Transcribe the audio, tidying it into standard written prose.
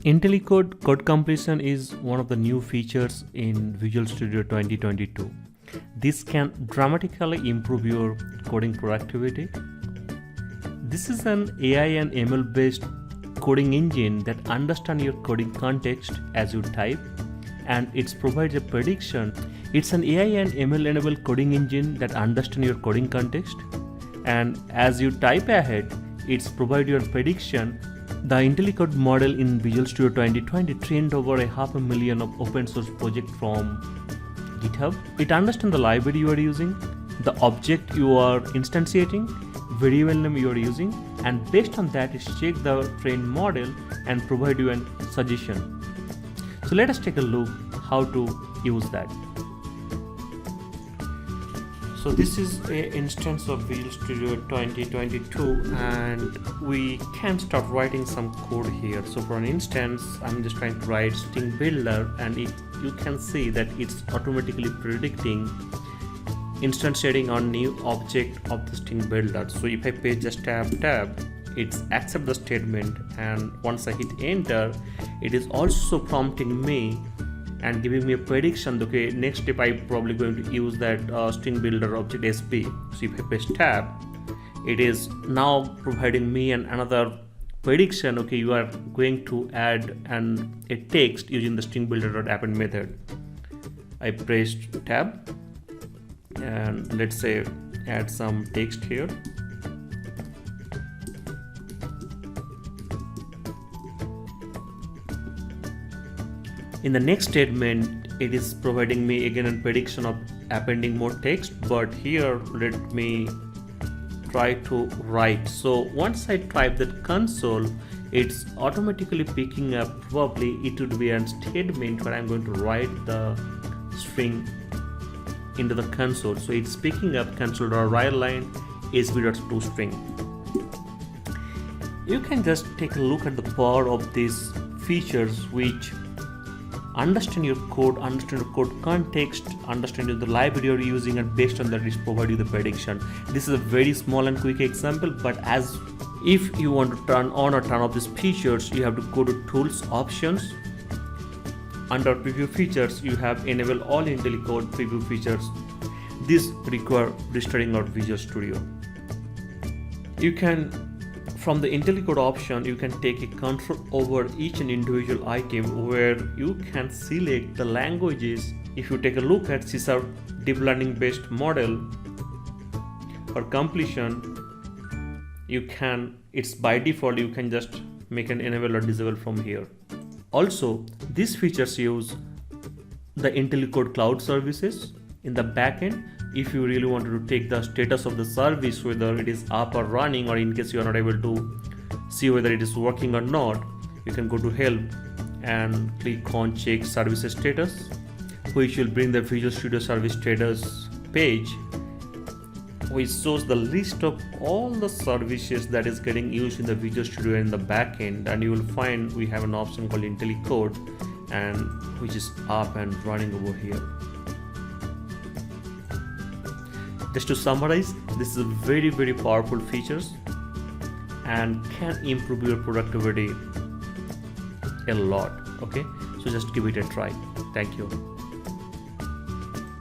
IntelliCode Code Completion is one of the new features in Visual Studio 2022. This can dramatically improve your coding productivity. This is an AI and ML based coding engine that understands your coding context as you type, and it provides a prediction. It's an AI and ML enabled coding engine that understands your coding context, and as you type ahead, it's provide your prediction. The IntelliCode model in Visual Studio 2020 trained over 500,000 of open source projects from GitHub. It understands the library you are using, the object you are instantiating, variable name you are using, and based on that it checks the trained model and provide you a suggestion. So let us take a look how to use that. So this is an instance of Visual Studio 2022 and we can start writing some code here. So for an instance, I'm just trying to write string builder, and you can see that it's automatically predicting instantiating on new object of the string builder. So if I pay just tab, it accepts the statement, and once I hit enter, it is also prompting me and giving me a prediction. Okay, next step I'm probably going to use that string builder object sp. So if I press tab, it is now providing me another prediction. Okay, you are going to add a text using the string builder.append method. I pressed tab and let's say add some text here. In the next statement, it is providing me again a prediction of appending more text, but here let me try to write. So once I type that console, it's automatically picking up, probably it would be a statement where I'm going to write the string into the console. So it's picking up console.write line sb.toString. You can just take a look at the power of these features which understand your code, understand your code context, understand the library you're using, and based on that it provide you the prediction. This is a very small and quick example, but as if you want to turn on or turn off these features, you have to go to tools options. Under preview features, you have enable all IntelliCode preview features. This require restarting our Visual Studio. You can, from the IntelliCode option, you can take a control over each and individual item where you can select the languages. If you take a look at C# deep learning based model or completion, you can, it's by default, you can just make an enable or disable from here. Also, these features use the IntelliCode cloud services in the backend. If you really wanted to take the status of the service, whether it is up or running, or in case you are not able to see whether it is working or not, you can go to help and click on check service status, which will bring the Visual Studio service status page, which shows the list of all the services that is getting used in the Visual Studio in the backend. And you will find we have an option called IntelliCode, and which is up and running over here. Just to summarize, this is a very powerful features and can improve your productivity a lot. Okay, so just give it a try. Thank you.